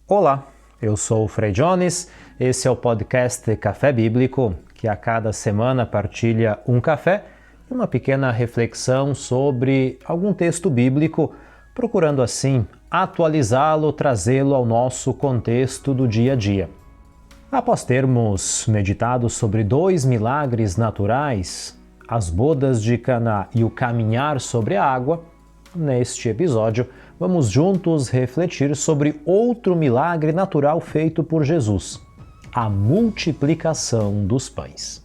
Olá, eu sou o Frei Jones, esse é o podcast Café Bíblico, que a cada semana partilha um café e uma pequena reflexão sobre algum texto bíblico, procurando assim atualizá-lo, trazê-lo ao nosso contexto do dia a dia. Após termos meditado sobre 2 milagres naturais, as bodas de Caná e o caminhar sobre a água, neste episódio vamos juntos refletir sobre outro milagre natural feito por Jesus, a multiplicação dos pães.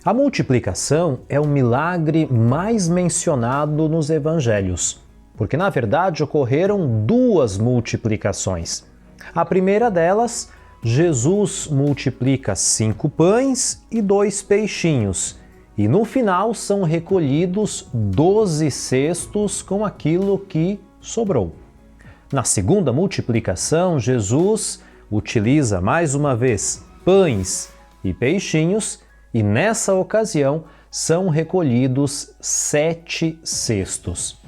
A multiplicação é o milagre mais mencionado nos evangelhos, porque na verdade ocorreram 2 multiplicações. A primeira delas, Jesus multiplica 5 pães e 2 peixinhos, e no final são recolhidos 12 cestos com aquilo que sobrou. Na segunda multiplicação, Jesus utiliza mais uma vez pães e peixinhos, e nessa ocasião são recolhidos 7 cestos.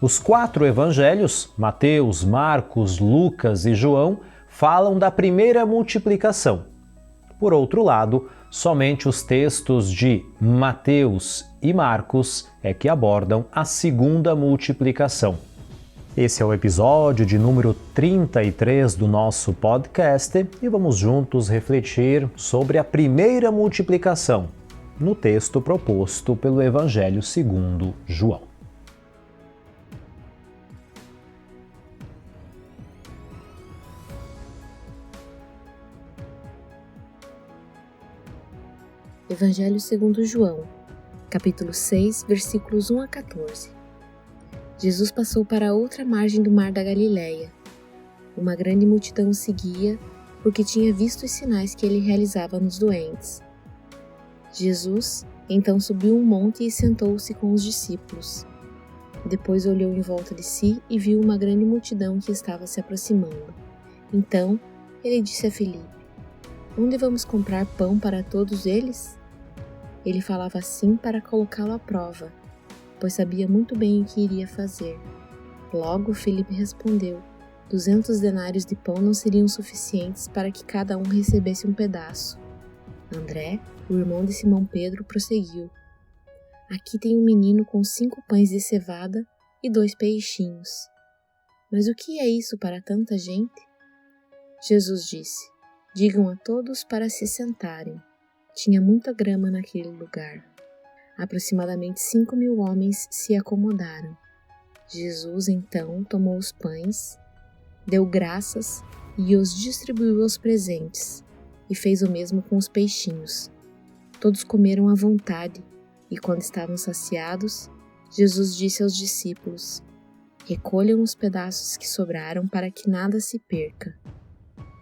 Os 4 evangelhos, Mateus, Marcos, Lucas e João, falam da primeira multiplicação. Por outro lado, somente os textos de Mateus e Marcos é que abordam a segunda multiplicação. Esse é o episódio de número 33 do nosso podcast e vamos juntos refletir sobre a primeira multiplicação, no texto proposto pelo Evangelho segundo João. Evangelho segundo João, capítulo 6, versículos 1 a 14. Jesus passou para a outra margem do mar da Galileia. Uma grande multidão o seguia, porque tinha visto os sinais que ele realizava nos doentes. Jesus então subiu um monte e sentou-se com os discípulos. Depois olhou em volta de si e viu uma grande multidão que estava se aproximando. Então ele disse a Filipe: "Onde vamos comprar pão para todos eles?" Ele falava assim para colocá-lo à prova, pois sabia muito bem o que iria fazer. Logo Filipe respondeu: 200 denários de pão não seriam suficientes para que cada um recebesse um pedaço. André, o irmão de Simão Pedro, prosseguiu: "Aqui tem um menino com 5 pães de cevada e 2 peixinhos. Mas o que é isso para tanta gente?" Jesus disse: "Digam a todos para se sentarem." Tinha muita grama naquele lugar. Aproximadamente 5.000 homens se acomodaram. Jesus então tomou os pães, deu graças e os distribuiu aos presentes, e fez o mesmo com os peixinhos. Todos comeram à vontade, e quando estavam saciados, Jesus disse aos discípulos: "Recolham os pedaços que sobraram para que nada se perca."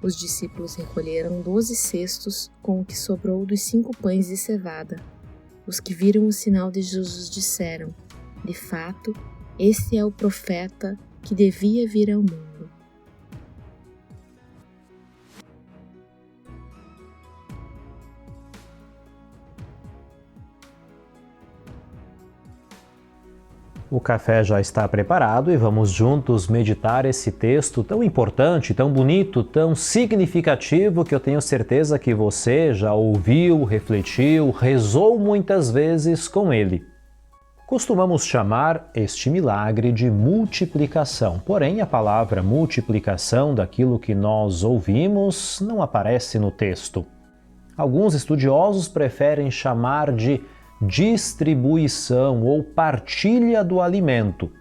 Os discípulos recolheram 12 cestos com o que sobrou dos 5 pães de cevada. Os que viram o sinal de Jesus disseram: "De fato, esse é o profeta que devia vir ao mundo." O café já está preparado e vamos juntos meditar esse texto tão importante, tão bonito, tão significativo que eu tenho certeza que você já ouviu, refletiu, rezou muitas vezes com ele. Costumamos chamar este milagre de multiplicação, porém a palavra multiplicação daquilo que nós ouvimos não aparece no texto. Alguns estudiosos preferem chamar de distribuição ou partilha do alimento,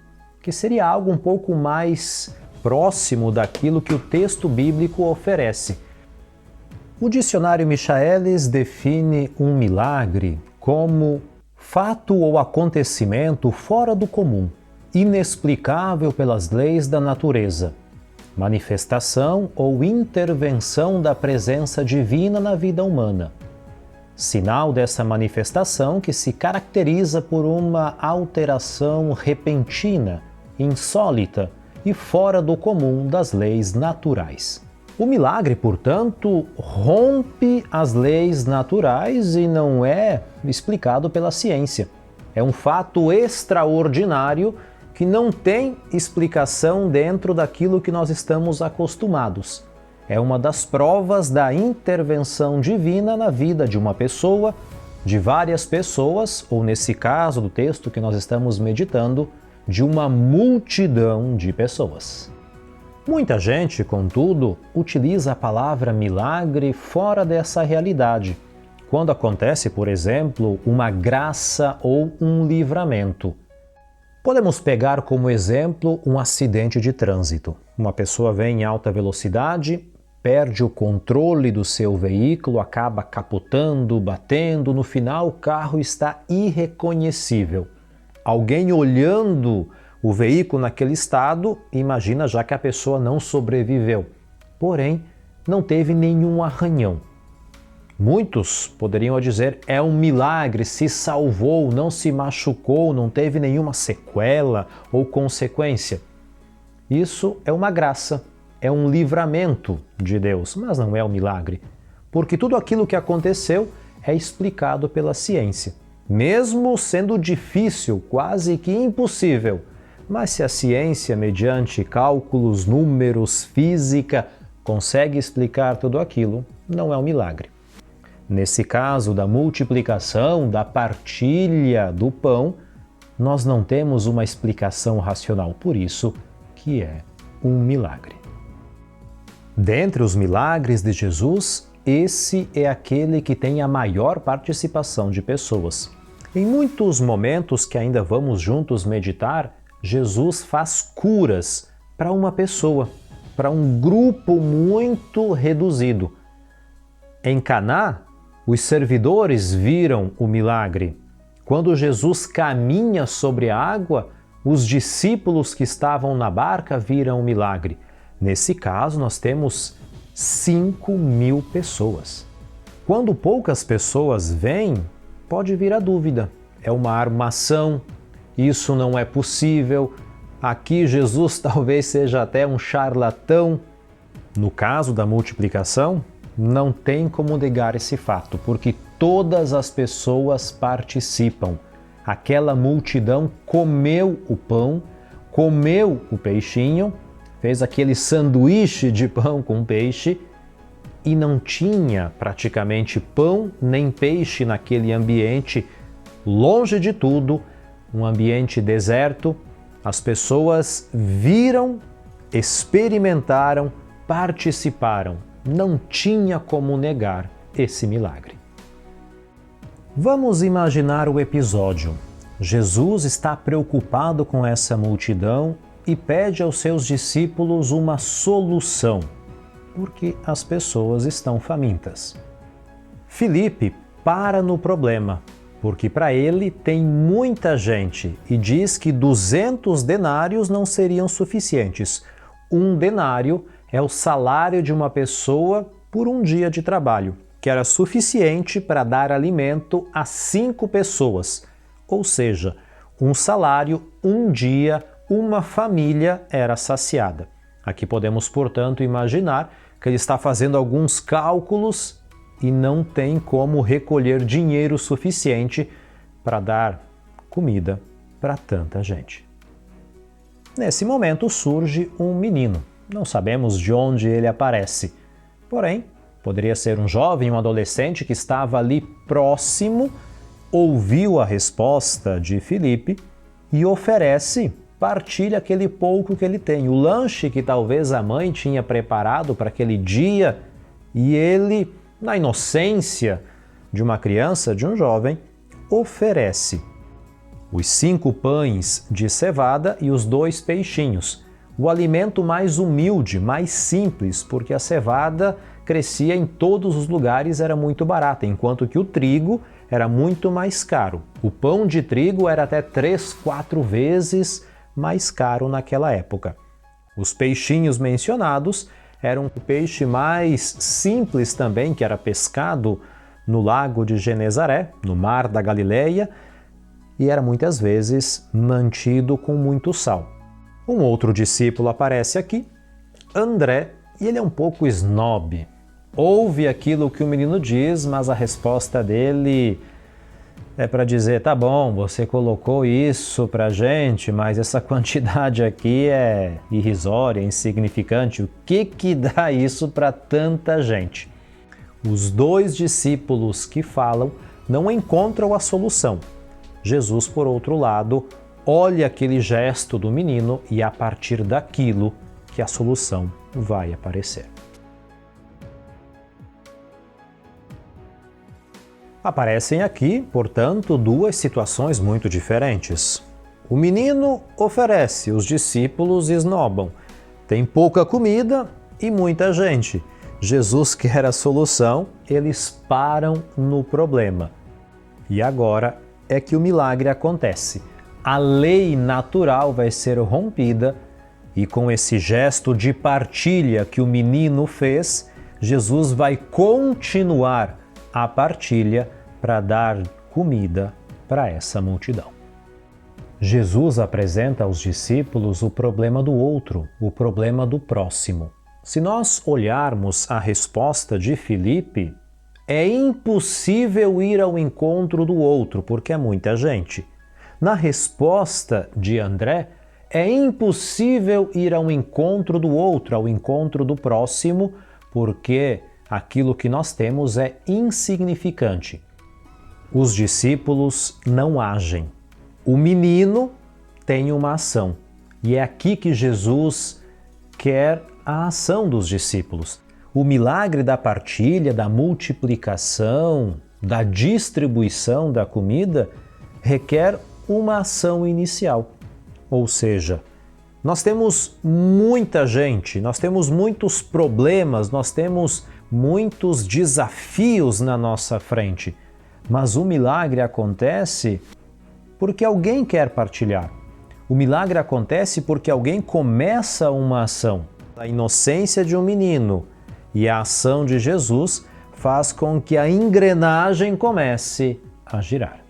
que seria algo um pouco mais próximo daquilo que o texto bíblico oferece. O dicionário Michaelis define um milagre como fato ou acontecimento fora do comum, inexplicável pelas leis da natureza, manifestação ou intervenção da presença divina na vida humana. Sinal dessa manifestação que se caracteriza por uma alteração repentina, insólita e fora do comum das leis naturais. O milagre, portanto, rompe as leis naturais e não é explicado pela ciência. É um fato extraordinário que não tem explicação dentro daquilo que nós estamos acostumados. É uma das provas da intervenção divina na vida de uma pessoa, de várias pessoas, ou nesse caso do texto que nós estamos meditando, de uma multidão de pessoas. Muita gente, contudo, utiliza a palavra milagre fora dessa realidade, quando acontece, por exemplo, uma graça ou um livramento. Podemos pegar como exemplo um acidente de trânsito. Uma pessoa vem em alta velocidade, perde o controle do seu veículo, acaba capotando, batendo, no final o carro está irreconhecível. Alguém olhando o veículo naquele estado, imagina já que a pessoa não sobreviveu. Porém, não teve nenhum arranhão. Muitos poderiam dizer, é um milagre, se salvou, não se machucou, não teve nenhuma sequela ou consequência. Isso é uma graça, é um livramento de Deus, mas não é um milagre, porque tudo aquilo que aconteceu é explicado pela ciência. Mesmo sendo difícil, quase que impossível, mas se a ciência, mediante cálculos, números, física, consegue explicar tudo aquilo, não é um milagre. Nesse caso da multiplicação, da partilha do pão, nós não temos uma explicação racional, por isso que é um milagre. Dentre os milagres de Jesus, esse é aquele que tem a maior participação de pessoas. Em muitos momentos que ainda vamos juntos meditar, Jesus faz curas para uma pessoa, para um grupo muito reduzido. Em Caná, os servidores viram o milagre. Quando Jesus caminha sobre a água, os discípulos que estavam na barca viram o milagre. Nesse caso, nós temos 5.000 pessoas. Quando poucas pessoas vêm, pode vir a dúvida. É uma armação, isso não é possível. Aqui Jesus talvez seja até um charlatão. No caso da multiplicação, não tem como negar esse fato, porque todas as pessoas participam. Aquela multidão comeu o pão, comeu o peixinho, fez aquele sanduíche de pão com peixe e não tinha praticamente pão nem peixe naquele ambiente, longe de tudo, um ambiente deserto. As pessoas viram, experimentaram, participaram. Não tinha como negar esse milagre. Vamos imaginar o episódio. Jesus está preocupado com essa multidão e pede aos seus discípulos uma solução, porque as pessoas estão famintas. Filipe para no problema, porque para ele tem muita gente e diz que 200 denários não seriam suficientes. Um denário é o salário de uma pessoa por um dia de trabalho, que era suficiente para dar alimento a 5 pessoas, ou seja, um salário, um dia, uma família era saciada. Aqui podemos, portanto, imaginar que ele está fazendo alguns cálculos e não tem como recolher dinheiro suficiente para dar comida para tanta gente. Nesse momento surge um menino. Não sabemos de onde ele aparece. Porém, poderia ser um jovem, um adolescente que estava ali próximo, ouviu a resposta de Filipe e oferece, partilha aquele pouco que ele tem, o lanche que talvez a mãe tinha preparado para aquele dia, e ele, na inocência de uma criança, de um jovem, oferece os 5 pães de cevada e os 2 peixinhos, o alimento mais humilde, mais simples, porque a cevada crescia em todos os lugares, era muito barata, enquanto que o trigo era muito mais caro. O pão de trigo era até 3, 4 vezes mais caro naquela época. Os peixinhos mencionados eram o peixe mais simples também, que era pescado no lago de Genezaré, no mar da Galileia, e era muitas vezes mantido com muito sal. Um outro discípulo aparece aqui, André, e ele é um pouco snob. Ouve aquilo que o menino diz, mas a resposta dele é para dizer: tá bom, você colocou isso pra gente, mas essa quantidade aqui é irrisória, insignificante. O que dá isso para tanta gente? Os dois discípulos que falam não encontram a solução. Jesus, por outro lado, olha aquele gesto do menino e a partir daquilo que a solução vai aparecer. Aparecem aqui, portanto, duas situações muito diferentes. O menino oferece, os discípulos esnobam. Tem pouca comida e muita gente. Jesus quer a solução, eles param no problema. E agora é que o milagre acontece. A lei natural vai ser rompida e com esse gesto de partilha que o menino fez, Jesus vai continuar a partilha para dar comida para essa multidão. Jesus apresenta aos discípulos o problema do outro, o problema do próximo. Se nós olharmos a resposta de Filipe, é impossível ir ao encontro do outro, porque é muita gente. Na resposta de André, é impossível ir ao encontro do outro, ao encontro do próximo, porque aquilo que nós temos é insignificante. Os discípulos não agem. O menino tem uma ação. E é aqui que Jesus quer a ação dos discípulos. O milagre da partilha, da multiplicação, da distribuição da comida requer uma ação inicial. Ou seja, nós temos muita gente, nós temos muitos problemas, nós temos muitos desafios na nossa frente, mas o milagre acontece porque alguém quer partilhar. O milagre acontece porque alguém começa uma ação. A inocência de um menino e a ação de Jesus faz com que a engrenagem comece a girar.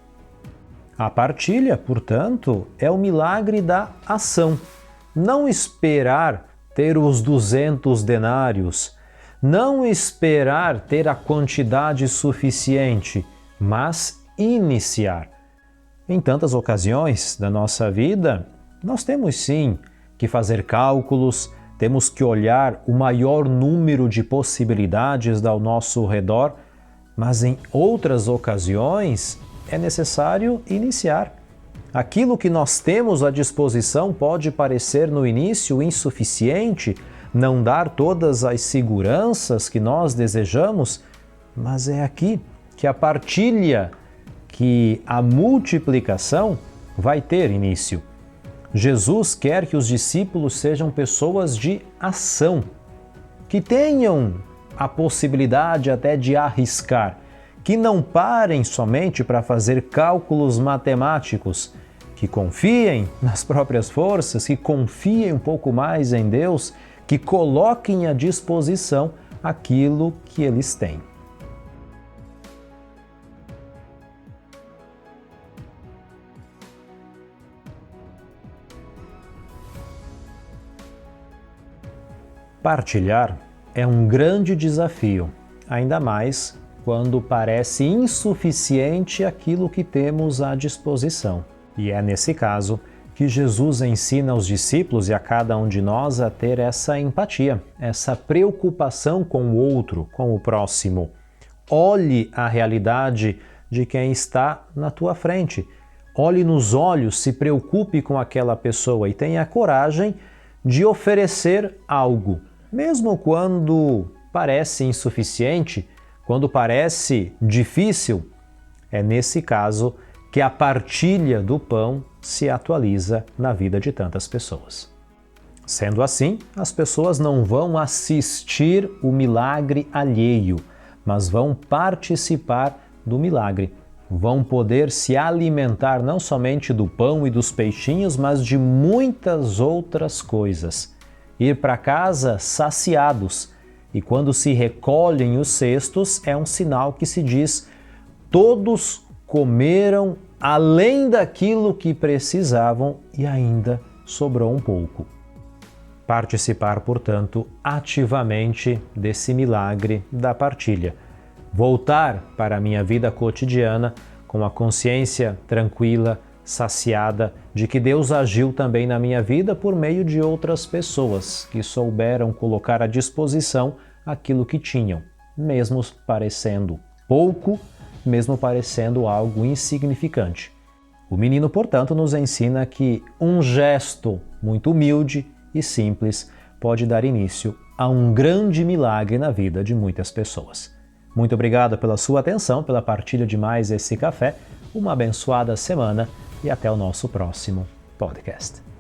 A partilha, portanto, é o milagre da ação. Não esperar ter os 200 denários, não esperar ter a quantidade suficiente, mas iniciar. Em tantas ocasiões da nossa vida, nós temos sim que fazer cálculos, temos que olhar o maior número de possibilidades ao nosso redor, mas em outras ocasiões é necessário iniciar. Aquilo que nós temos à disposição pode parecer no início insuficiente, não dar todas as seguranças que nós desejamos, mas é aqui que a partilha, que a multiplicação vai ter início. Jesus quer que os discípulos sejam pessoas de ação, que tenham a possibilidade até de arriscar, que não parem somente para fazer cálculos matemáticos, que confiem nas próprias forças, que confiem um pouco mais em Deus, que coloquem à disposição aquilo que eles têm. Partilhar é um grande desafio, ainda mais quando parece insuficiente aquilo que temos à disposição. E é nesse caso que Jesus ensina aos discípulos e a cada um de nós a ter essa empatia, essa preocupação com o outro, com o próximo. Olhe a realidade de quem está na tua frente. Olhe nos olhos, se preocupe com aquela pessoa e tenha a coragem de oferecer algo, mesmo quando parece insuficiente, quando parece difícil. É nesse caso que a partilha do pão se atualiza na vida de tantas pessoas. Sendo assim, as pessoas não vão assistir o milagre alheio, mas vão participar do milagre. Vão poder se alimentar não somente do pão e dos peixinhos, mas de muitas outras coisas. Ir para casa saciados. E quando se recolhem os cestos, é um sinal que se diz: todos comeram além daquilo que precisavam e ainda sobrou um pouco. participar, portanto, ativamente desse milagre da partilha. Voltar para a minha vida cotidiana com a consciência tranquila, saciada de que Deus agiu também na minha vida por meio de outras pessoas que souberam colocar à disposição aquilo que tinham, mesmo parecendo pouco, mesmo parecendo algo insignificante. O menino, portanto, nos ensina que um gesto muito humilde e simples pode dar início a um grande milagre na vida de muitas pessoas. Muito obrigado pela sua atenção, pela partilha de mais esse café, uma abençoada semana e até o nosso próximo podcast.